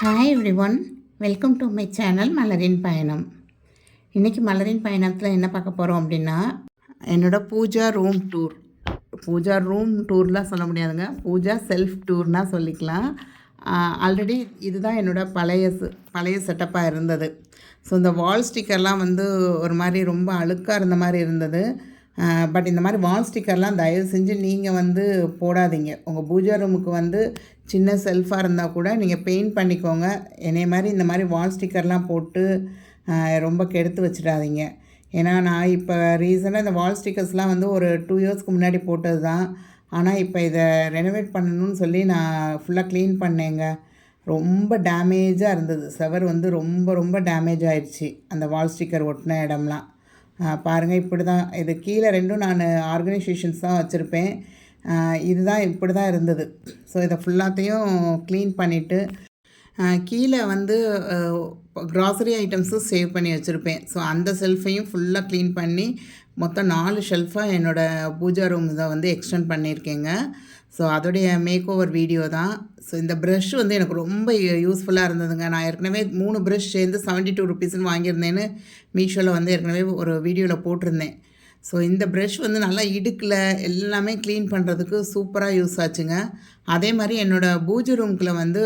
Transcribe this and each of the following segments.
Hi every one, welcome to my channel மலரின் பயணம். இன்றைக்கி மலரின் பயணத்தில் என்ன பார்க்க போகிறோம் அப்படின்னா, என்னோடய பூஜா ரூம் டூர்லாம் சொல்ல முடியாதுங்க, பூஜா செல்ஃப் டூர்னால் சொல்லிக்கலாம். ஆல்ரெடி இதுதான் என்னோடய பழைய செட்டப்பாக இருந்தது. ஸோ இந்த வால் ஸ்டிக்கர்லாம் வந்து ஒரு மாதிரி ரொம்ப அழுக்காக இருந்த மாதிரி இருந்தது. பட் இந்த மாதிரி வால் ஸ்டிக்கர்லாம் தயவு செஞ்சு நீங்கள் வந்து போடாதீங்க. உங்கள் பூஜா ரூமுக்கு வந்து சின்ன செல்ஃபாக இருந்தால் கூட நீங்கள் பெயிண்ட் பண்ணிக்கோங்க. என்னைய மாதிரி இந்த மாதிரி வால் ஸ்டிக்கர்லாம் போட்டு ரொம்ப கெடுத்து வச்சிடாதீங்க. ஏன்னா நான் இப்போ ரீசனாக இந்த வால் ஸ்டிக்கர்ஸ்லாம் வந்து ஒரு 2 இயர்ஸ்க்கு முன்னாடி போட்டது தான். ஆனால் இப்போ இதை ரெனோவேட் பண்ணணும்னு சொல்லி நான் ஃபுல்லாக க்ளீன் பண்ணேங்க. ரொம்ப டேமேஜாக இருந்தது. செவர் வந்து ரொம்ப ரொம்ப டேமேஜ் ஆயிடுச்சு அந்த வால் ஸ்டிக்கர் ஒட்டின இடம்லாம். பாருங்கள், இப்படி தான் இது. கீழே ரெண்டும் நான் ஆர்கனைசேஷன்ஸ் தான் வச்சுருப்பேன். இதுதான் இப்படி தான் இருந்தது. ஸோ இதை ஃபுல்லாத்தையும் க்ளீன் பண்ணிவிட்டு கீழே வந்து க்ராசரி ஐட்டம்ஸும் சேவ் பண்ணி வச்சுருப்பேன். ஸோ அந்த ஷெல்ஃபையும் ஃபுல்லாக க்ளீன் பண்ணி மொத்தம் 4 ஷெல்ஃபாக என்னோடய பூஜா ரூம் இதை வந்து எக்ஸ்டெண்ட் பண்ணியிருக்கேங்க. ஸோ அதோடைய மேக் ஓவர் வீடியோ தான். ஸோ இந்த ப்ரஷ் வந்து எனக்கு ரொம்ப யூஸ்ஃபுல்லாக இருந்ததுங்க. நான் ஏற்கனவே 3 ப்ரஷ் சேர்ந்து 72 ருபீஸ்ன்னு வாங்கியிருந்தேன்னு மீஷோவில் வந்து ஏற்கனவே ஒரு வீடியோவில் போட்டிருந்தேன். ஸோ இந்த ப்ரஷ் வந்து நல்லா இடுக்கில் எல்லாமே க்ளீன் பண்ணுறதுக்கு சூப்பராக யூஸ் ஆச்சுங்க. அதே மாதிரி என்னோடய பூஜை ரூம்குள்ளே வந்து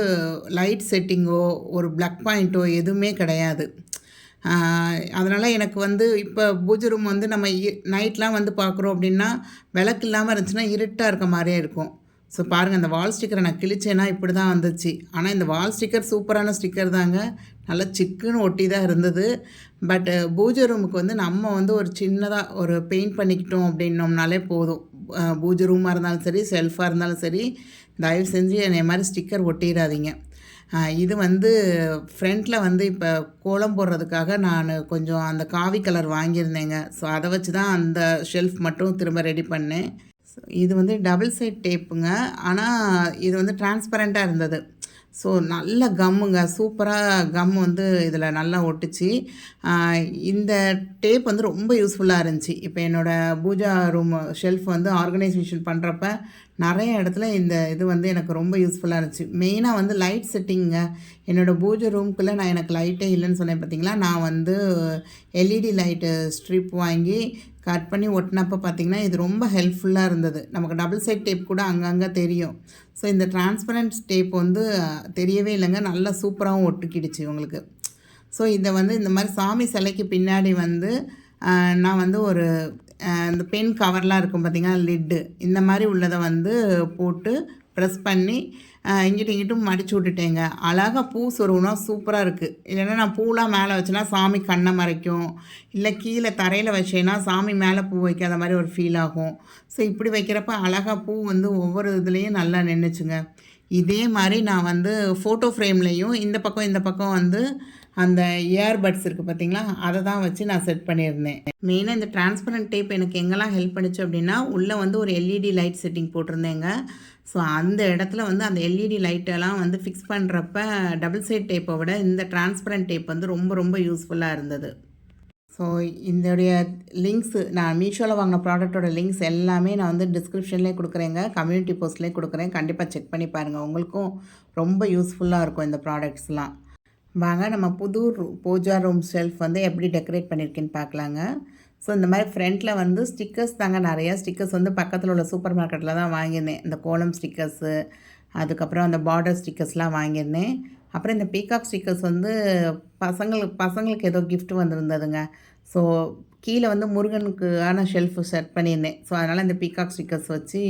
லைட் செட்டிங்கோ ஒரு ப்ளக் பாயிண்ட்டோ எதுவுமே கிடையாது. அதனால் எனக்கு வந்து இப்போ பூஜை ரூம் வந்து நம்ம நைட்லாம் வந்து பார்க்குறோம் அப்படின்னா விளக்கு இல்லாமல் இருந்துச்சுன்னா இருட்டாக இருக்க மாதிரியே இருக்கும். ஸோ பாருங்கள், அந்த வால் ஸ்டிக்கரை நான் கிழிச்சேன்னா இப்படி தான் வந்துச்சு. ஆனால் இந்த வால் ஸ்டிக்கர் சூப்பரான ஸ்டிக்கர் தாங்க, நல்லா சிக்குன்னு ஒட்டி தான் இருந்தது. பட்டு பூஜை ரூமுக்கு வந்து நம்ம வந்து ஒரு சின்னதாக ஒரு பெயிண்ட் பண்ணிக்கிட்டோம் அப்படின்னோம்னாலே போதும். பூஜை ரூமாக இருந்தாலும் சரி, செல்ஃபாக இருந்தாலும் சரி, தயவு செஞ்சு என்னை மாதிரி ஸ்டிக்கர் ஒட்டிடாதீங்க. இது வந்து ஃப்ரண்ட்டில் வந்து இப்போ கோலம் போடுறதுக்காக நான் கொஞ்சம் அந்த காவி கலர் வாங்கியிருந்தேங்க. ஸோ அதை வச்சு தான் அந்த ஷெல்ஃப் மட்டும் திரும்ப ரெடி பண்ணேன். இது வந்து டபுள் சைட் டேப்புங்க. ஆனால் இது வந்து டிரான்ஸ்பரண்ட்டாக இருந்தது. ஸோ நல்ல கம்முங்க, சூப்பராக கம் வந்து இதில் நல்லா ஒட்டுச்சு. இந்த டேப் வந்து ரொம்ப யூஸ்ஃபுல்லாக இருந்துச்சு. இப்போ என்னோடய பூஜா ரூம் ஷெல்ஃப் வந்து ஆர்கனைசேஷன் பண்ணுறப்ப நிறைய இடத்துல இந்த இது வந்து எனக்கு ரொம்ப யூஸ்ஃபுல்லாக இருந்துச்சு. மெயினாக வந்து லைட் செட்டிங்க. என்னோடய பூஜை ரூம்குள்ளே நான் எனக்கு லைட்டே இல்லைன்னு சொன்னேன் பார்த்தீங்களா, நான் வந்து எல்இடி லைட்டு ஸ்ட்ரிப் வாங்கி கட் பண்ணி ஒட்டினப்போ பார்த்திங்கன்னா இது ரொம்ப ஹெல்ப்ஃபுல்லாக இருந்தது. நமக்கு டபுள் சைட் டேப் கூட அங்கங்கே தெரியும். ஸோ இந்த டிரான்ஸ்பரண்ட் டேப் வந்து தெரியவே இல்லைங்க, நல்லா சூப்பராகவும் ஒட்டுக்கிடுச்சு உங்களுக்கு. ஸோ இதை வந்து இந்த மாதிரி சாமி சிலைக்கு பின்னாடி வந்து நான் வந்து ஒரு இந்த பென் கவர்லாம் இருக்கும் பார்த்திங்கன்னா, லிட்டு இந்த மாதிரி உள்ளதை வந்து போட்டு ப்ரெஸ் பண்ணி இங்கிட்டும் இங்கிட்டும் மடித்து விட்டுட்டேங்க. அழகாக பூ சொருகுனா சூப்பராக இருக்குது. இல்லைன்னா நான் பூலாம் மேலே வச்சேன்னா சாமி கண்ணை மறைக்கும், இல்லை கீழே தரையில் வச்சேன்னா சாமி மேலே பூ வைக்காத மாதிரி ஒரு ஃபீல் ஆகும். ஸோ இப்படி வைக்கிறப்ப அழகாக பூ வந்து ஒவ்வொரு இதுலேயும் நல்லா நின்றுச்சுங்க. இதே மாதிரி நான் வந்து ஃபோட்டோ ஃப்ரேம்லேயும் இந்த பக்கம் வந்து அந்த இயர்பட்ஸ் இருக்குது பார்த்திங்களா, அதை தான் வச்சு நான் செட் பண்ணியிருந்தேன். மெயினாக இந்த டிரான்ஸ்பரண்ட் டேப் எனக்கு எங்கெல்லாம் ஹெல்ப் பண்ணிச்சு அப்படின்னா, உள்ளே வந்து ஒரு எல்இடி லைட் செட்டிங் போட்டிருந்தேங்க. ஸோ அந்த இடத்துல வந்து அந்த எல்இடி லைட்டெல்லாம் வந்து ஃபிக்ஸ் பண்ணுறப்ப டபுள் சைட் டேப்பை விட இந்த டிரான்ஸ்பரண்ட் டேப் வந்து ரொம்ப ரொம்ப யூஸ்ஃபுல்லாக இருந்தது. ஸோ இதோடைய லிங்க்ஸு, நான் மீஷோவில் வாங்கின ப்ராடக்ட்டோட லிங்க்ஸ் எல்லாமே நான் வந்து டிஸ்கிரிப்ஷன்லேயே கொடுக்குறேங்க, கம்யூனிட்டி போஸ்ட்லேயே கொடுக்குறேன். கண்டிப்பாக செக் பண்ணி பாருங்கள், உங்களுக்கும் ரொம்ப யூஸ்ஃபுல்லாக இருக்கும் இந்த ப்ராடக்ட்ஸ்லாம். வாங்க நம்ம புது பூஜா ரூம் ஷெல்ஃப் வந்து எப்படி டெக்கரேட் பண்ணியிருக்கேன்னு பார்க்கலாங்க. ஸோ இந்த மாதிரி ஃப்ரண்ட்டில் வந்து ஸ்டிக்கர்ஸ் தாங்க, நிறையா ஸ்டிக்கர்ஸ் வந்து பக்கத்தில் உள்ள சூப்பர் மார்க்கெட்டில் தான் வாங்கியிருந்தேன். இந்த கோலம் ஸ்டிக்கர்ஸு, அதுக்கப்புறம் அந்த பார்டர் ஸ்டிக்கர்ஸ்லாம் வாங்கியிருந்தேன். அப்புறம் இந்த பீகாக் ஸ்டிக்கர்ஸ் வந்து பசங்களுக்கு ஏதோ கிஃப்ட் வந்திருந்ததுங்க. ஸோ கீழே வந்து முருகனுக்கான ஷெல்ஃபு செட் பண்ணியிருந்தேன். ஸோ அதனால் இந்த பீகாக் ஸ்டிக்கர்ஸ் வச்சு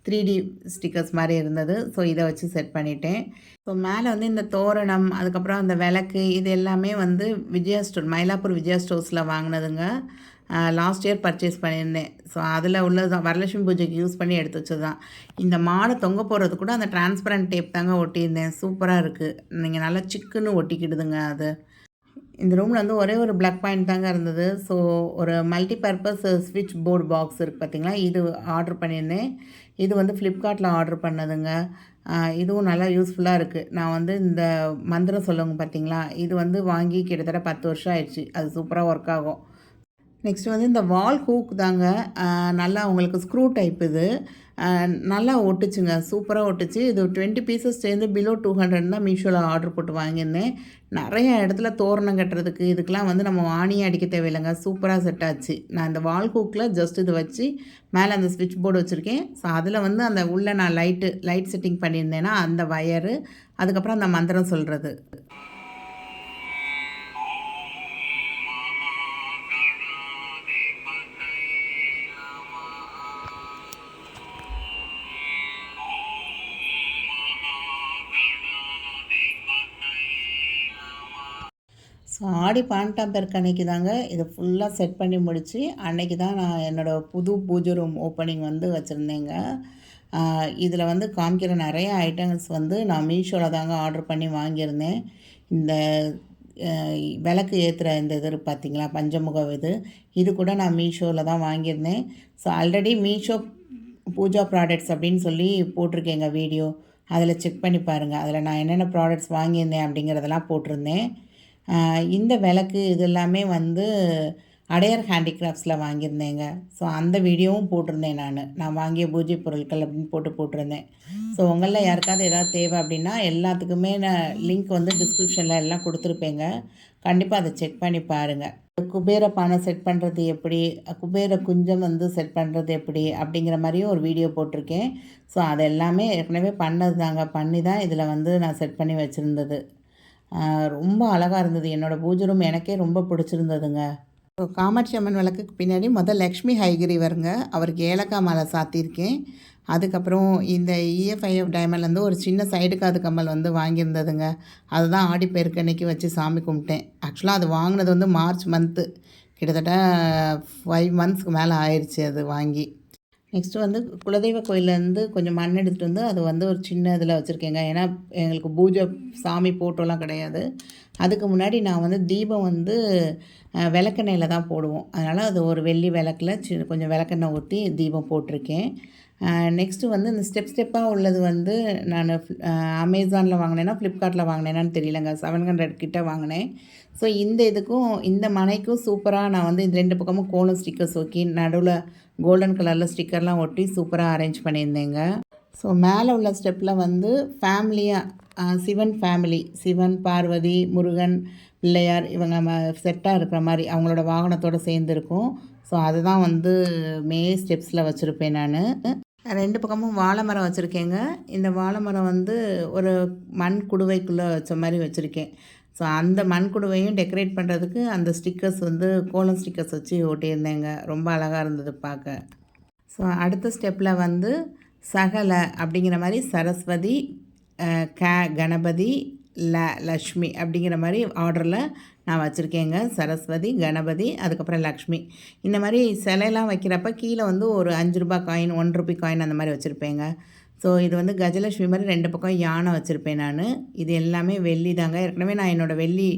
3D ஸ்டிக்கர்ஸ் மாதிரி இருந்தது. ஸோ இதை வச்சு செட் பண்ணிட்டேன். ஸோ மேலே வந்து இந்த தோரணம், அதுக்கப்புறம் அந்த விளக்கு, இது எல்லாமே வந்து விஜயா ஸ்டோர், மயிலாப்பூர் விஜயா ஸ்டோர்ஸில் வாங்கினதுங்க. லாஸ்ட் இயர் பர்ச்சேஸ் பண்ணியிருந்தேன். ஸோ அதில் உள்ளது தான், வரலட்சுமி பூஜைக்கு யூஸ் பண்ணி எடுத்து வச்சது தான். இந்த மாடை தொங்க போடுறது கூட அந்த டிரான்ஸ்பரண்ட் டேப் தாங்க ஒட்டியிருந்தேன். சூப்பராக இருக்குது, நீங்கள் நல்லா சிக்குன்னு ஒட்டிக்கிடுதுங்க அது. இந்த ரூமில் வந்து ஒரே ஒரு ப்ளக் பாயிண்ட் தாங்க இருந்தது. ஸோ ஒரு மல்டி பர்பஸ் ஸ்விட்ச் போர்டு பாக்ஸ் இருக்குது பார்த்திங்களா, இது ஆர்டர் பண்ணியிருந்தேன். இது வந்து ஃப்ளிப்கார்ட்டில் ஆர்டர் பண்ணதுங்க. இதுவும் நல்லா யூஸ்ஃபுல்லாக இருக்குது. நான் வந்து இந்த மந்திரம் சொல்லுவாங்க பார்த்திங்களா, இது வந்து வாங்கி கிட்டத்தட்ட 10 வருஷம் ஆயிடுச்சு. அது சூப்பராக ஒர்க் ஆகும். நெக்ஸ்ட்டு வந்து இந்த வால் ஹூக் தாங்க, நல்லா உங்களுக்கு ஸ்க்ரூ டைப் இது. நல்லா ஒட்டுச்சுங்க, சூப்பராக ஒட்டுச்சு. இது 20 பீசஸ் சேர்ந்து பிலோ 200 தான் மீஷோவில் ஆர்டர் போட்டு வாங்கியிருந்தேன். நிறைய இடத்துல தோரணம் கட்டுறதுக்கு இதுக்கெலாம் வந்து நம்ம ஆணியே அடிக்க தேவையில்லைங்க, சூப்பராக செட் ஆச்சு. நான் இந்த வால் ஹூக்கில் ஜஸ்ட் இது வச்சு மேலே அந்த ஸ்விட்ச் போர்டு வச்சுருக்கேன். ஸோ அதில் வந்து அந்த உள்ளே நான் லைட் செட்டிங் பண்ணியிருந்தேன்னா அந்த வயரு, அதுக்கப்புறம் அந்த மந்திரம் சொல்கிறது. ஸோ ஆடி 18ஆம் பெருக்கு அன்றைக்கி தாங்க இதை ஃபுல்லாக செட் பண்ணி முடித்து அன்றைக்கி தான் நான் என்னோடய புது பூஜை ரூம் ஓப்பனிங் வந்து வச்சுருந்தேங்க. இதில் வந்து காமிக்கிற நிறைய ஐட்டம்ஸ் வந்து நான் மீஷோவில் தாங்க ஆர்டர் பண்ணி வாங்கியிருந்தேன். இந்த விளக்கு ஏற்றுற இந்த இது பார்த்திங்களா, பஞ்சமுக இது கூட நான் மீஷோவில் தான் வாங்கியிருந்தேன். So already Meesho puja products அப்படின்னு சொல்லி போட்டிருக்கேங்க வீடியோ, அதில் செக் பண்ணி பாருங்கள். அதில் நான் என்னென்ன ப்ராடக்ட்ஸ் வாங்கியிருந்தேன் அப்படிங்கிறதெல்லாம் போட்டிருந்தேன். இந்த விளக்கு இது எல்லாமே வந்து அடையார் ஹேண்டிகிராஃப்ட்ஸில் வாங்கியிருந்தேங்க. ஸோ அந்த வீடியோவும் போட்டிருந்தேன், நான் வாங்கிய பூஜை பொருட்கள் அப்படின்னு போட்டிருந்தேன். ஸோ உங்களில் யாருக்காவது ஏதாவது தேவை அப்படின்னா எல்லாத்துக்குமே நான் லிங்க் வந்து டிஸ்கிரிப்ஷனில் எல்லாம் கொடுத்துருப்பேங்க. கண்டிப்பாக அதை செக் பண்ணி பாருங்கள். குபேர பானை செட் பண்ணுறது எப்படி, குபேர குஞ்சம் வந்து செட் பண்ணுறது எப்படி அப்படிங்கிற மாதிரியும் ஒரு வீடியோ போட்டிருக்கேன். ஸோ அது எல்லாமே ஏற்கனவே பண்ணி தான் இதில் வந்து நான் செட் பண்ணி வச்சுருந்தது. ரொம்ப அழகாக இருந்தது. என்னோடய பூஜை ரூம் எனக்கே ரொம்ப பிடிச்சிருந்ததுங்க. காமாட்சி அம்மன் விளக்குக்கு பின்னாடி லக்ஷ்மி ஹைகிரி வருங்க, அவருக்கு ஏலக்காய் மாலை சாத்தியிருக்கேன். அதுக்கப்புறம் இந்த EFIF டைமண்ட்லேருந்து ஒரு சின்ன சைடு காது கம்மல் வந்து வாங்கியிருந்ததுங்க. அதுதான் ஆடி பெருக்கு அன்னைக்கு வச்சு சாமி கும்பிட்டேன். ஆக்சுவலாக அது வாங்கினது வந்து மார்ச் மந்த்து, கிட்டத்தட்ட 5 மந்த்ஸ்க்கு மேலே ஆயிடுச்சு அது வாங்கி. நெக்ஸ்ட்டு வந்து குலதெய்வ கோயிலேருந்து கொஞ்சம் மண் எடுத்துகிட்டு வந்து அது வந்து ஒரு சின்ன இதில் வச்சுருக்கேங்க. ஏன்னா எங்களுக்கு பூஜை சாமி ஃபோட்டோலாம் கிடையாது. அதுக்கு முன்னாடி நான் வந்து தீபம் வந்து விளக்கெண்ணெயில் தான் போடுவோம். அதனால் அது ஒரு வெள்ளி விளக்கில் கொஞ்சம் விளக்கெண்ணெய் ஊற்றி தீபம் போட்டிருக்கேன். நெக்ஸ்ட்டு வந்து இந்த ஸ்டெப்பாக உள்ளது வந்து நான் அமேசானில் வாங்கினேன்னா ஃப்ளிப்கார்ட்டில் வாங்கினேன்னான்னு தெரியலங்க, 700 கிட்ட வாங்கினேன். ஸோ இந்த இதுக்கும் இந்த மனைக்கும் சூப்பராக நான் வந்து இந்த 2 பக்கமும் கோலம் ஸ்டிக்கர்ஸ் ஒட்டி நடுவில் கோல்டன் கலரில் ஸ்டிக்கர்லாம் ஒட்டி சூப்பராக அரேஞ்ச் பண்ணியிருந்தேங்க. ஸோ மேலே உள்ள ஸ்டெப்பில் வந்து ஃபேமிலியாக சிவன் ஃபேமிலி, சிவன், பார்வதி, முருகன், பிள்ளையார் இவங்க செட்டாக இருக்கிற மாதிரி அவங்களோட வாகனத்தோடு சேர்ந்துருக்கும். ஸோ அதுதான் வந்து ஸ்டெப்ஸில் வச்சுருப்பேன் நான். 2 பக்கமும் வாழை மரம் வச்சுருக்கேங்க. இந்த வாழை மரம் வந்து ஒரு மண் குடுவைக்குள்ளே வச்ச மாதிரி வச்சுருக்கேன். ஸோ அந்த மண் குடுவையும் டெக்கரேட் பண்ணுறதுக்கு அந்த ஸ்டிக்கர்ஸ் வந்து கோலம் ஸ்டிக்கர்ஸ் வச்சு ஒட்டியிருந்தேங்க. ரொம்ப அழகாக இருந்தது பார்க்க. ஸோ அடுத்த ஸ்டெப்பில் வந்து சகல அப்படிங்கிற மாதிரி சரஸ்வதி, கணபதி, லக்ஷ்மி அப்படிங்கிற மாதிரி ஆர்டரில் நான் வச்சுருக்கேங்க. சரஸ்வதி, கணபதி, அதுக்கப்புறம் லக்ஷ்மி. இந்த மாதிரி சிலையெல்லாம் வைக்கிறப்ப கீழே வந்து ஒரு 5 ரூபாய் காயின், 1 ரூபி காயின் அந்த மாதிரி வச்சுருப்பேங்க. ஸோ இது வந்து கஜலட்சுமி மாதிரி 2 பக்கம் யானை வச்சுருப்பேன் நான். இது எல்லாமே வெள்ளி தாங்க. ஏற்கனவே நான் என்னோடய வெள்ளி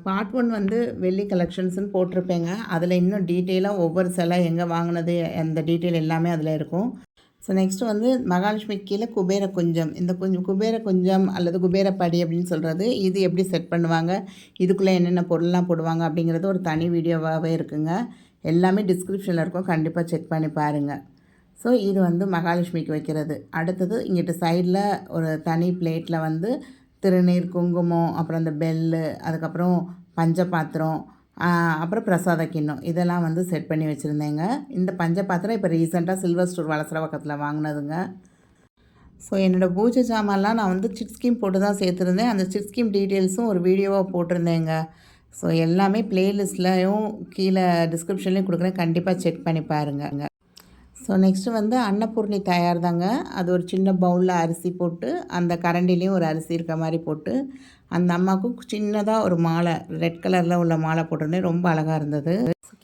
பார்ட் 1 வந்து வெள்ளி கலெக்ஷன்ஸ்னு போட்டிருப்பேங்க. அதில் இன்னும் டீட்டெயிலாக ஒவ்வொரு சிலை எங்கே வாங்கினது அந்த டீட்டெயில் எல்லாமே அதில் இருக்கும். ஸோ நெக்ஸ்ட்டு வந்து மகாலட்சுமிக்கு கீழே குபேர குஞ்சம், இந்த குபேர குஞ்சம் அல்லது குபேரப்படி அப்படின்னு சொல்கிறது, இது எப்படி செட் பண்ணுவாங்க, இதுக்குள்ளே என்னென்ன பொருள்லாம் போடுவாங்க அப்படிங்கிறது ஒரு தனி வீடியோவாகவே இருக்குங்க. எல்லாமே டிஸ்கிரிப்ஷனில் இருக்கும், கண்டிப்பாக செக் பண்ணி பாருங்கள். ஸோ இது வந்து மகாலட்சுமிக்கு வைக்கிறது. அடுத்தது இங்கிட்ட சைடில் ஒரு தனி பிளேட்டில் வந்து திருநீர், குங்குமம், அப்புறம் அந்த பெல்லு, அதுக்கப்புறம் பஞ்சபாத்திரம், அப்புறம் பிரசாத கிண்ணம் இதெல்லாம் வந்து செட் பண்ணி வச்சுருந்தேங்க. இந்த பஞ்சபாத்திரம் இப்போ ரீசெண்டாக சில்வர் ஸ்டோர் வளசரவாக்கத்தில் வாங்கினதுங்க. ஸோ என்னோடய பூஜை சாமான்லாம் நான் வந்து சிட் ஸ்கீம் போட்டு தான் சேர்த்துருந்தேன். அந்த சிட் ஸ்கீம் டீட்டெயில்ஸும் ஒரு வீடியோவாக போட்டிருந்தேங்க. ஸோ எல்லாமே ப்ளேலிஸ்ட்லையும் கீழே டிஸ்கிரிப்ஷன்லேயும் கொடுக்குறேன், கண்டிப்பாக செக் பண்ணி பாருங்கள். ஸோ நெக்ஸ்ட்டு வந்து அன்னபூர்ணி தயார் தாங்க. அது ஒரு சின்ன பவுலில் அரிசி போட்டு அந்த கரண்டிலையும் ஒரு அரிசி இருக்க மாதிரி போட்டு அந்த அம்மாவுக்கு சின்னதாக ஒரு மாலை, ரெட் கலரில் உள்ள மாலை போட்டிருந்தேன். ரொம்ப அழகாக இருந்தது.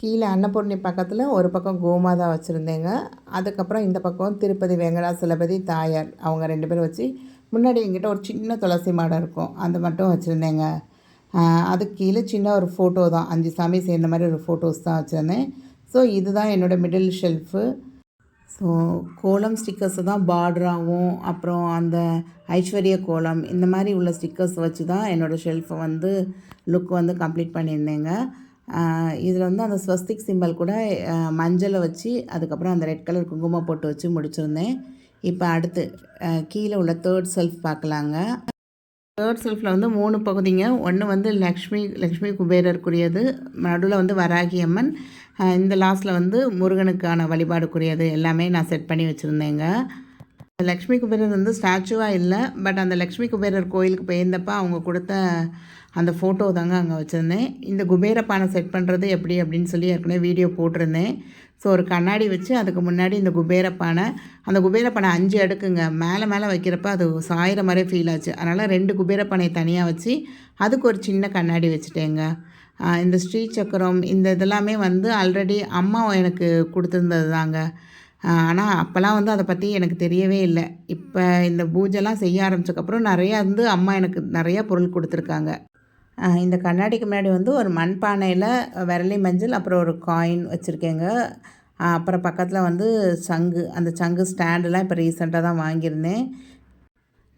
கீழே அன்னபூர்ணி பக்கத்தில் ஒரு பக்கம் கோமாதா வச்சுருந்தேங்க. அதுக்கப்புறம் இந்த பக்கம் திருப்பதி வெங்கடாசலபதி தாயார் அவங்க 2 பேரும் வச்சு, முன்னாடி எங்கிட்ட ஒரு சின்ன துளசி மாடம் இருக்கும், அந்த மட்டும் வச்சுருந்தேங்க. அதுக்கு கீழே சின்ன ஒரு ஃபோட்டோ தான், 5 சாமி சேர்ந்த மாதிரி ஒரு ஃபோட்டோஸ் தான் வச்சுருந்தேன். ஸோ இதுதான் என்னோடய மிடில் ஷெல்ஃபு. ஸோ கோலம் ஸ்டிக்கர்ஸு தான் பார்டராகவும், அப்புறம் அந்த ஐஸ்வர்ய கோலம் இந்த மாதிரி உள்ள ஸ்டிக்கர்ஸ் வச்சு தான் என்னோடய ஷெல்ஃபை வந்து லுக் வந்து கம்ப்ளீட் பண்ணியிருந்தேங்க. இதில் வந்து அந்த ஸ்வஸ்திக் சிம்பல் கூட மஞ்சளை வச்சு, அதுக்கப்புறம் அந்த ரெட் கலர் குங்குமம் போட்டு வச்சு முடிச்சிருந்தேன். இப்போ அடுத்து கீழே உள்ள தேர்ட் செல்ஃப் பார்க்கலாங்க. தேர்ட் செல்ஃபில் வந்து 3 பகுதிங்க. ஒன்று வந்து லக்ஷ்மி குபேரருக்குரியது, நடுவில் வந்து வராகி அம்மன், இந்த லாஸ்ட்டில் வந்து முருகனுக்கான வழிபாடுக்குரியது எல்லாமே நான் செட் பண்ணி வச்சுருந்தேங்க. லக்ஷ்மி குபேரர் வந்து ஸ்டாச்சுவாக இல்லை, பட் அந்த லக்ஷ்மி குபேரர் கோயிலுக்கு போயிருந்தப்போ அவங்க கொடுத்த அந்த ஃபோட்டோ தாங்க அங்கே வச்சுருந்தேன். இந்த குபேர பானை செட் பண்ணுறது எப்படி அப்படின்னு சொல்லி ஏற்கனவே வீடியோ போட்டிருந்தேன். ஸோ ஒரு கண்ணாடி வச்சு அதுக்கு முன்னாடி இந்த குபேர பானை, அந்த குபேர பானை 5 அடுக்குங்க. மேலே வைக்கிறப்ப அது சாயிற மாதிரி ஃபீல் ஆச்சு. அதனால் 2 குபேர பானை தனியாக வச்சு அதுக்கு ஒரு சின்ன கண்ணாடி வச்சுட்டேங்க. இந்த ஸ்ரீ சக்கரம் இந்த இதெல்லாமே வந்து ஆல்ரெடி அம்மா எனக்கு கொடுத்துருந்தது தாங்க. ஆனால் அப்போல்லாம் வந்து அதை பற்றி எனக்கு தெரியவே இல்லை. இப்போ இந்த பூஜைலாம் செய்ய ஆரம்பித்ததுக்கப்புறம் நிறையா வந்து அம்மா எனக்கு நிறையா பொருள் கொடுத்துருக்காங்க. இந்த கண்ணாடிக்கு முன்னாடி வந்து ஒரு மண்பானையில் விரலி மஞ்சள், அப்புறம் ஒரு காயின் வச்சுருக்கேங்க. அப்புறம் பக்கத்தில் வந்து சங்கு, அந்த சங்கு ஸ்டாண்டெலாம் இப்போ ரீசெண்டாக தான் வாங்கியிருந்தேன்.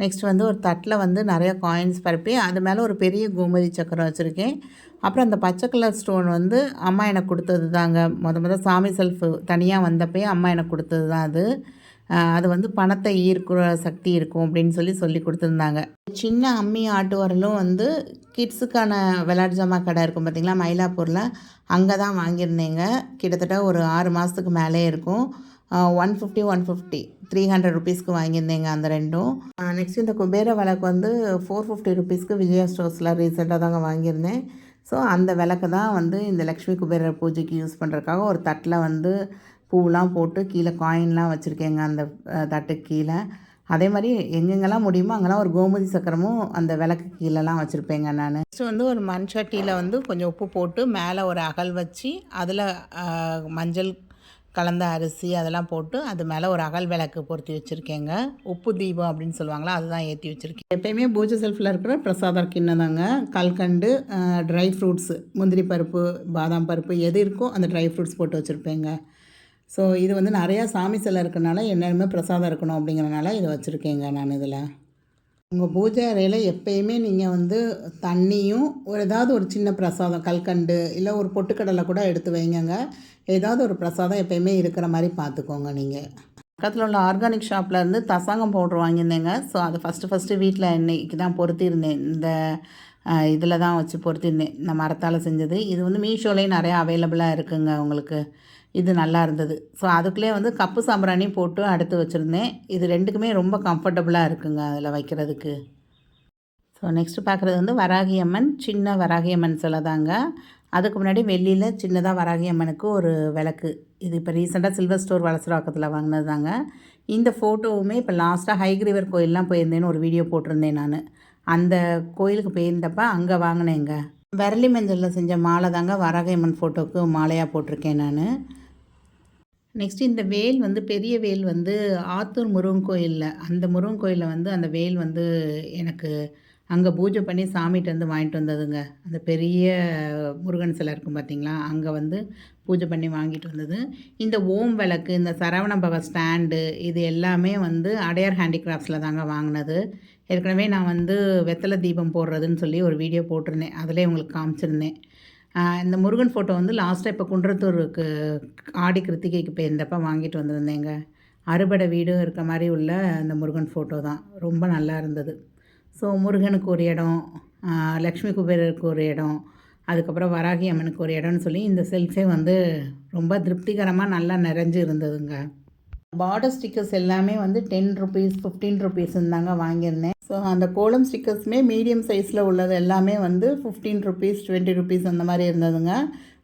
நெக்ஸ்ட் வந்து ஒரு தட்டில் வந்து நிறையா காயின்ஸ் பரப்பி அது மேலே ஒரு பெரிய கோமதி சக்கரம் வச்சுருக்கேன். அப்புறம் அந்த பச்சை கலர் ஸ்டோன் வந்து அம்மா எனக்கு கொடுத்தது தாங்க. முத சாமி செல்ஃபு தனியாக வந்தப்பே அம்மா எனக்கு கொடுத்தது தான் அது. அது வந்து பணத்தை ஈர்க்கிற சக்தி இருக்கும் அப்படின்னு சொல்லி கொடுத்துருந்தாங்க. சின்ன அம்மி ஆட்டு வரலும் வந்து கிட்ஸுக்கான விளையாட்டு ஜாமான் கடை இருக்கும் பார்த்திங்களா, மயிலாப்பூரில், அங்கே தான் வாங்கியிருந்தேங்க. கிட்டத்தட்ட ஒரு 6 மாதத்துக்கு மேலே இருக்கும். 150 300 ருபீஸ்க்கு வாங்கியிருந்தேங்க அந்த ரெண்டும். நெக்ஸ்ட் இந்த குபேர விளக்கு வந்து 450 ருபீஸ்க்கு விஜயா ஸ்டோர்ஸில் ரீசெண்டாக தாங்க வாங்கியிருந்தேன். ஸோ அந்த விளக்கு தான் வந்து இந்த லக்ஷ்மி குபேரர் பூஜைக்கு யூஸ் பண்ணுறதுக்காக ஒரு தட்டில் வந்து பூவெலாம் போட்டு கீழே காயின்லாம் வச்சுருக்கேங்க அந்த தட்டுக்கு கீழே. அதே மாதிரி எங்கெங்கெல்லாம் முடியுமோ அங்கெல்லாம் ஒரு கோமதி சக்கரமும் அந்த விளக்கு கீழெல்லாம் வச்சுருப்பேங்க நான். நெக்ஸ்ட்டு வந்து ஒரு மண் சட்டியில் வந்து கொஞ்சம் உப்பு போட்டு மேலே ஒரு அகல் வச்சு அதில் மஞ்சள் கலந்த அரிசி அதெல்லாம் போட்டு அது மேலே ஒரு அகல் விளக்கு பொருத்தி வச்சுருக்கேங்க. உப்பு தீபம் அப்படின்னு சொல்லுவாங்களா, அதுதான் ஏற்றி வச்சுருக்கேன். எப்போயுமே பூஜை செல்ஃபில் இருக்கிற பிரசாதம் கிண்ணம் தாங்க. கல்கண்டு, ட்ரை ஃப்ரூட்ஸு, முந்திரி பருப்பு, பாதாம் பருப்பு எது இருக்கோ அந்த ட்ரை ஃப்ரூட்ஸ் போட்டு வச்சுருப்பேங்க. ஸோ இது வந்து நிறையா சாமி சிலை இருக்கனால என்னென்னுமே பிரசாதம் இருக்கணும் அப்படிங்கிறனால இதை வச்சுருக்கேங்க நான் இதில். உங்கள் பூஜை அறையில் எப்போயுமே நீங்கள் வந்து தண்ணியும் ஏதாவது ஒரு சின்ன பிரசாதம், கல்கண்டு இல்லை ஒரு பொட்டுக்கடலை கூட எடுத்து வைங்கங்க. ஏதாவது ஒரு பிரசாதம் எப்போயுமே இருக்கிற மாதிரி பார்த்துக்கோங்க நீங்கள். பக்கத்தில் உள்ள ஆர்கானிக் ஷாப்பில் இருந்து தசாங்கம் பவுட்ரு வாங்கியிருந்தேங்க. ஸோ அதை ஃபஸ்ட்டு வீட்டில் இன்னைக்கு தான் பொருத்தியிருந்தேன். இந்த இதில் தான் வச்சு பொருத்தியிருந்தேன், இந்த மரத்தால் செஞ்சது. இது வந்து மீஷோலேயும் நிறையா அவைலபிளாக இருக்குங்க உங்களுக்கு. இது நல்லா இருந்தது. ஸோ அதுக்குள்ளே வந்து கப்பு சாம்பிராணி போட்டு அடுத்து வச்சுருந்தேன். இது ரெண்டுக்குமே ரொம்ப கம்ஃபர்டபுளாக இருக்குங்க அதில் வைக்கிறதுக்கு. ஸோ நெக்ஸ்ட்டு பார்க்குறது வந்து வராகி அம்மன், சின்ன வராகி அம்மன் சிலை தாங்க. அதுக்கு முன்னாடி வெள்ளியில் சின்னதாக வராகி அம்மனுக்கு ஒரு விளக்கு. இது இப்போ ரீசெண்டாக சில்வர் ஸ்டோர் வளசரவாக்கத்தில் வாங்கினது தாங்க. இந்த ஃபோட்டோவுமே இப்போ லாஸ்ட்டாக ஹைகிரிவர் கோயிலெலாம் போயிருந்தேன்னு ஒரு வீடியோ போட்டிருந்தேன் நான். அந்த கோயிலுக்கு போயிருந்தப்போ அங்கே வாங்கினேங்க. விரலி மஞ்சளில் செஞ்ச மாலை தாங்க வராகி அம்மன் ஃபோட்டோவுக்கு மாலையாக போட்டிருக்கேன் நான். நெக்ஸ்ட்டு இந்த வேல் வந்து பெரிய வேல் வந்து ஆத்தூர் முருகன் கோயிலில், அந்த முருகன் கோயிலில் வந்து அந்த வேல் வந்து எனக்கு அங்கே பூஜை பண்ணி சாமிகிட்ட வந்து வாங்கிட்டு வந்ததுங்க. அந்த பெரிய முருகன் சிலை இருக்கும் பார்த்திங்களா, அங்கே வந்து பூஜை பண்ணி வாங்கிட்டு வந்தது. இந்த ஓம் விளக்கு, இந்த சரவண பவ ஸ்டாண்டு, இது எல்லாமே வந்து அடையார் ஹேண்டிகிராஃப்ட்ஸில் தாங்க வாங்கினது. ஏற்கனவே நான் வந்து வெத்தலை தீபம் போடுறதுன்னு சொல்லி ஒரு வீடியோ போட்டிருந்தேன், அதிலே உங்களுக்கு காமிச்சிருந்தேன். இந்த முருகன் ஃபோட்டோ வந்து லாஸ்ட்டாக இப்போ குன்றத்தூருக்கு ஆடி கிருத்திகைக்கு போயிருந்தப்போ வாங்கிட்டு வந்திருந்தேங்க. அறுபடை வீடும் இருக்க மாதிரி உள்ள அந்த முருகன் ஃபோட்டோ தான், ரொம்ப நல்லா இருந்தது. ஸோ முருகனுக்கு ஒரு இடம், லக்ஷ்மி குபேரருக்கு ஒரு இடம், அதுக்கப்புறம் வராகி அம்மனுக்கு ஒரு இடம்னு சொல்லி இந்த செல்ஃபே வந்து ரொம்ப திருப்திகரமாக நல்லா நிறைஞ்சு இருந்ததுங்க. பார்டர் ஸ்டிக்கர்ஸ் எல்லாமே வந்து 10 ருபீஸ் 15 ருபீஸ்ன்னு தாங்க வாங்கியிருந்தேன். ஸோ அந்த கோலம் ஸ்டிக்கர்ஸுமே மீடியம் சைஸில் உள்ளது எல்லாமே வந்து 15 ருபீஸ் 20 ருபீஸ் அந்த மாதிரி இருந்ததுங்க.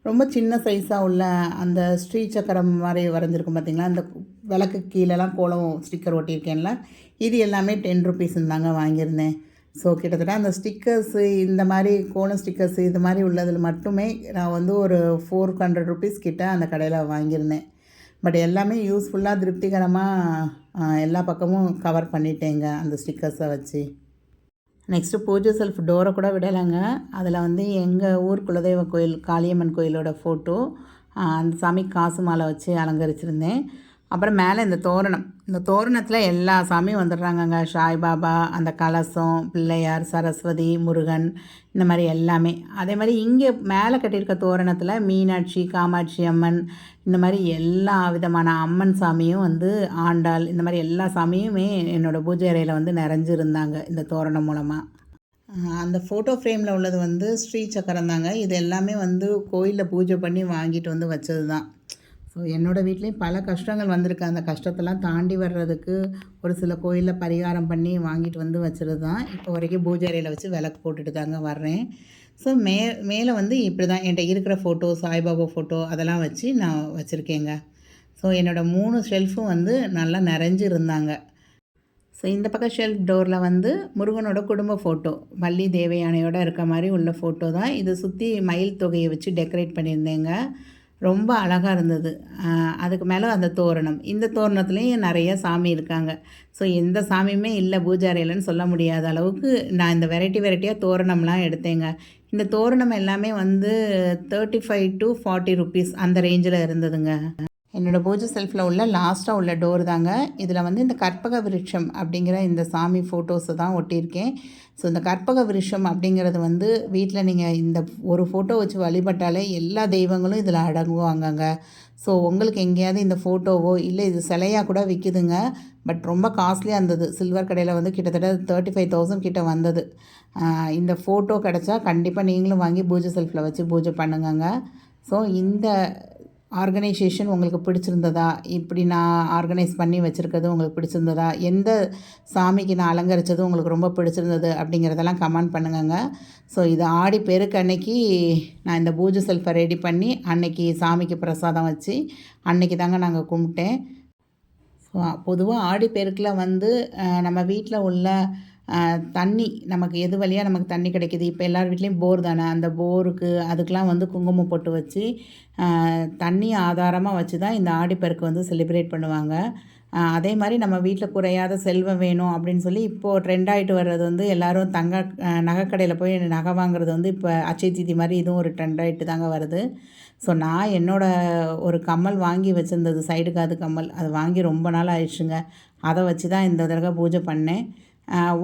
ரொம்ப சின்ன சைஸாக உள்ள அந்த ஸ்ரீ சக்கரம் மாதிரி வரைஞ்சிருக்கும் பார்த்திங்களா, அந்த விளக்கு கீழெல்லாம் கோலம் ஸ்டிக்கர் ஒட்டியிருக்கேன்ல, இது எல்லாமே 10 ருபீஸ்ன்னு தாங்க வாங்கியிருந்தேன். ஸோ கிட்டத்தட்ட அந்த ஸ்டிக்கர்ஸு, இந்த மாதிரி கோலம் ஸ்டிக்கர்ஸு இது மாதிரி உள்ளதில் மட்டுமே நான் வந்து ஒரு 400 ருபீஸ் கிட்ட அந்த கடையில் வாங்கியிருந்தேன். பட் எல்லாமே யூஸ்ஃபுல்லாக திருப்திகரமாக எல்லா பக்கமும் கவர் பண்ணிட்டேங்க அந்த ஸ்டிக்கர்ஸை வச்சு. நெக்ஸ்ட்டு பூஜை செல்ஃப் டோரை கூட விடலைங்க. அதில் வந்து எங்கள் ஊர் குலதெய்வ கோயில் காளியம்மன் கோயிலோட ஃபோட்டோ, அந்த சாமி காசு மாலை வச்சு அலங்கரிச்சிருந்தேன். அப்புறம் மேலே இந்த தோரணத்தில் எல்லா சாமியும் வந்துடுறாங்கங்க. சாய்பாபா, அந்த கலசம், பிள்ளையார், சரஸ்வதி, முருகன், இந்த மாதிரி எல்லாமே. அதே மாதிரி இங்கே மேலே கட்டியிருக்க தோரணத்தில் மீனாட்சி, காமாட்சி அம்மன், இந்த மாதிரி எல்லா விதமான அம்மன் சாமியும் வந்து, ஆண்டாள், இந்த மாதிரி எல்லா சாமியுமே என்னோடய பூஜை அறையில் வந்து நிறைஞ்சிருந்தாங்க இந்த தோரணம் மூலமாக. அந்த ஃபோட்டோ ஃப்ரேமில் உள்ளது வந்து ஸ்ரீ சக்கரம் தாங்க. இது எல்லாமே வந்து கோயிலில் பூஜை பண்ணி வாங்கிட்டு வந்து வச்சது தான். ஸோ என்னோடய வீட்லேயும் பல கஷ்டங்கள் வந்திருக்கு. அந்த கஷ்டத்தெல்லாம் தாண்டி வர்றதுக்கு ஒரு சில கோயிலில் பரிகாரம் பண்ணி வாங்கிட்டு வந்து வச்சது தான். இப்போ வரைக்கும் பூஜை அறையில் வச்சு விளக்கு போட்டுட்டு தாங்க வர்றேன். ஸோ மேலே வந்து இப்படி தான் என்கிட்ட இருக்கிற ஃபோட்டோ, சாய்பாபா ஃபோட்டோ அதெல்லாம் வச்சு நான் வச்சுருக்கேங்க. ஸோ என்னோடய 3 ஷெல்ஃபும் வந்து நல்லா நிறைஞ்சு இருந்தாங்க. ஸோ இந்த பக்கம் ஷெல்ஃப் டோரில் வந்து முருகனோட குடும்ப ஃபோட்டோ, வள்ளி தேவயானையோடு இருக்க மாதிரி உள்ள ஃபோட்டோ தான். இதை சுற்றி மயில் தொகையை வச்சு டெக்கரேட் பண்ணியிருந்தேங்க. ரொம்ப அழகாக இருந்தது. அதுக்கு மேலே அந்த தோரணம், இந்த தோரணத்துலேயும் நிறைய சாமி இருக்காங்க. ஸோ எந்த சாமியுமே இல்லை பூஜை அறையிலன்னு சொல்ல முடியாத அளவுக்கு நான் இந்த வெரைட்டியாக தோரணம்லாம் எடுத்தேங்க. இந்த தோரணம் எல்லாமே வந்து 35 to 40 ருபீஸ் அந்த ரேஞ்சில் இருந்ததுங்க. என்னோடய பூஜை செல்ஃபில் உள்ள லாஸ்ட்டாக உள்ள டோர் தாங்க. இதில் வந்து இந்த கற்பக விருட்சம் அப்படிங்கிற இந்த சாமி ஃபோட்டோஸை தான் ஒட்டியிருக்கேன். ஸோ இந்த கற்பக விருட்சம் அப்படிங்கிறது வந்து வீட்டில் நீங்கள் இந்த ஒரு ஃபோட்டோ வச்சு வழிபட்டாலே எல்லா தெய்வங்களும் இதில் அடங்குவாங்கங்க. ஸோ உங்களுக்கு எங்கேயாவது இந்த ஃபோட்டோவோ இல்லை இது சிலையாக கூட விற்கிதுங்க. பட் ரொம்ப காஸ்ட்லியாக இருந்தது. சில்வர் கடையில் வந்து கிட்டத்தட்ட 35,000 கிட்ட வந்தது. இந்த ஃபோட்டோ கிடச்சா கண்டிப்பாக நீங்களும் வாங்கி பூஜை செல்ஃபில் வச்சு பூஜை பண்ணுங்கங்க. ஸோ இந்த ஆர்கனைசேஷன் உங்களுக்கு பிடிச்சிருந்ததா, இப்படி நான் ஆர்கனைஸ் பண்ணி வச்சுருக்கிறது உங்களுக்கு பிடிச்சிருந்ததா, எந்த சாமிக்கு நான் அலங்கரித்தது உங்களுக்கு ரொம்ப பிடிச்சிருந்தது அப்படிங்கிறதெல்லாம் கமெண்ட் பண்ணுங்கங்க. ஸோ இது ஆடி பெருக்கு அன்னைக்கு நான் இந்த பூஜை செல்ஃபை ரெடி பண்ணி அன்னைக்கு சாமிக்கு பிரசாதம் வச்சு அன்னைக்கு தாங்க நாங்கள் கும்பிட்டேன். ஸோ பொதுவாக ஆடி பெருக்கில் வந்து நம்ம வீட்டில் உள்ள தண்ணி நமக்கு எது வழியாக நமக்கு தண்ணி கிடைக்கிது, இப்போ எல்லார் வீட்லேயும் போர் தானே, அந்த போருக்கு அதுக்கெலாம் வந்து குங்குமம் பொட்டு வச்சு தண்ணி ஆதாரமாக வச்சு தான் இந்த ஆடிப்பெருக்கு வந்து செலிப்ரேட் பண்ணுவாங்க. அதே மாதிரி நம்ம வீட்டில் குறையாத செல்வம் வேணும் அப்படின்னு சொல்லி இப்போது ட்ரெண்ட் ஆகிட்டு வர்றது வந்து எல்லோரும் நகைக்கடையில் போய் நகை வாங்குறது வந்து இப்போ அச்சய தீதி மாதிரி இதுவும் ஒரு ட்ரெண்ட் ஆகிட்டு தாங்க வருது. ஸோ நான் ஒரு கம்மல் வாங்கி வச்சுருந்தது, சைடு காது கம்மல், அது வாங்கி ரொம்ப நாள் ஆயிடுச்சுங்க. அதை வச்சு தான் இந்த தடவை பூஜை பண்ணேன்.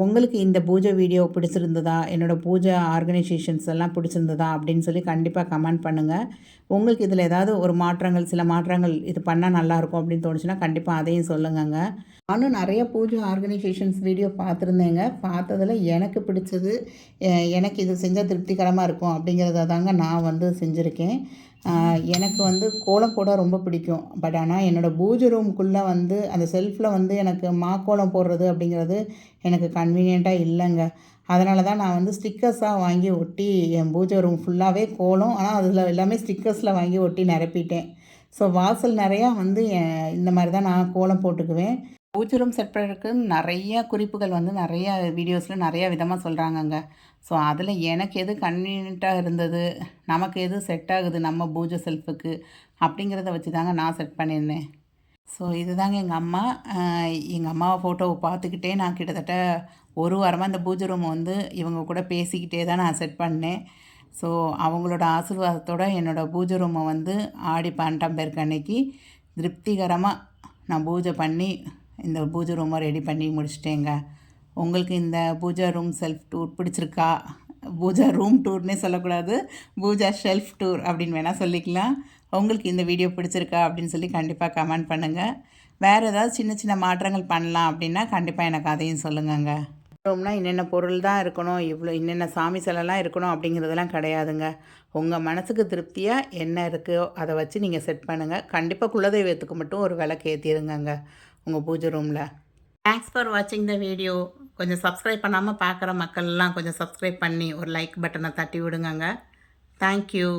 உங்களுக்கு இந்த பூஜை வீடியோ பிடிச்சிருந்ததா, என்னோடய பூஜை ஆர்கனைசேஷன்ஸ் எல்லாம் பிடிச்சிருந்ததா அப்படின்னு சொல்லி கண்டிப்பாக கமெண்ட் பண்ணுங்கள். உங்களுக்கு இதில் ஏதாவது சில மாற்றங்கள் இது பண்ணால் நல்லாயிருக்கும் அப்படின்னு தோணுச்சுன்னா கண்டிப்பாக அதையும் சொல்லுங்கங்க. நானும் நிறைய பூஜை ஆர்கனைசேஷன்ஸ் வீடியோ பார்த்துருந்தேங்க. பார்த்ததில் எனக்கு பிடிச்சது, எனக்கு இது செஞ்சால் திருப்திகரமாக இருக்கும் அப்படிங்கிறத தாங்க நான் வந்து செஞ்சுருக்கேன். எனக்கு வந்து கோலம் போட ரொம்ப பிடிக்கும். பட் ஆனால் என்னோடய பூஜை ரூமுக்குள்ளே வந்து அந்த செல்ஃபில் வந்து எனக்கு கோலம் போடுறது அப்படிங்கிறது எனக்கு கன்வீனியண்ட்டாக இல்லைங்க. அதனால தான் நான் வந்து ஸ்டிக்கர்ஸாக வாங்கி ஒட்டி என் பூஜை ரூம் ஃபுல்லாகவே கோலம், ஆனால் அதில் எல்லாமே ஸ்டிக்கர்ஸில் வாங்கி ஒட்டி நிரப்பிட்டேன். ஸோ வாசல் நிறையா வந்து இந்த மாதிரி தான் நான் கோலம் போட்டுக்குவேன். பூஜை ரூம் செட் பண்ணுறதுக்கு நிறைய குறிப்புகள் வந்து நிறைய வீடியோஸில் நிறைய விதமாக சொல்கிறாங்கங்க. ஸோ அதில் எனக்கு எது கன்வீனியண்ட்டாக இருந்தது, நமக்கு எது செட் ஆகுது நம்ம பூஜை செல்ஃபுக்கு அப்படிங்கிறத வச்சு தாங்க நான் செட் பண்ணியிருந்தேன். ஸோ இதுதாங்க எங்கள் அம்மாவை ஃபோட்டோவை பார்த்துக்கிட்டே நான் கிட்டத்தட்ட ஒரு வாரமாக இந்த பூஜை ரூமை வந்து இவங்க கூட பேசிக்கிட்டே தான் நான் செட் பண்ணேன். ஸோ அவங்களோட ஆசீர்வாதத்தோடு என்னோடய பூஜை ரூமை வந்து ஆடி 12ஆம் பேருக்கு அன்னைக்கு திருப்திகரமாக நான் பூஜை பண்ணி இந்த பூஜை ரூமை ரெடி பண்ணி முடிச்சிட்டேங்க. உங்களுக்கு இந்த பூஜா ரூம் செல்ஃப் டூர் பிடிச்சிருக்கா? பூஜா ரூம் டூர்னே சொல்லக்கூடாது, பூஜா ஷெல்ஃப் டூர் அப்படின்னு வேணால் சொல்லிக்கலாம். உங்களுக்கு இந்த வீடியோ பிடிச்சிருக்கா அப்படின்னு சொல்லி கண்டிப்பாக கமெண்ட் பண்ணுங்கள். வேறு ஏதாவது சின்ன சின்ன மாற்றங்கள் பண்ணலாம் அப்படின்னா கண்டிப்பாக எனக்கு அதையும் சொல்லுங்கங்க. ரூம்னால் என்னென்ன பொருள் தான் இருக்கணும், இன்னென்ன சாமி சிலைலாம் இருக்கணும் அப்படிங்கிறதெல்லாம் கிடையாதுங்க. உங்கள் மனசுக்கு திருப்தியாக என்ன இருக்கோ அதை வச்சு நீங்கள் செட் பண்ணுங்கள். கண்டிப்பாக குலதெய்வத்துக்கு மட்டும் ஒரு விளக்கு ஏற்றிடுங்கங்க உங்கள் பூஜை ரூமில். தேங்க்ஸ் ஃபார் வாட்சிங் த வீடியோ. கொஞ்சம் சப்ஸ்கிரைப் பண்ணாமல் பார்க்குற மக்கள்லாம் கொஞ்சம் சப்ஸ்கிரைப் பண்ணி ஒரு லைக் பட்டனை தட்டி விடுங்கங்க. தேங்க்யூ.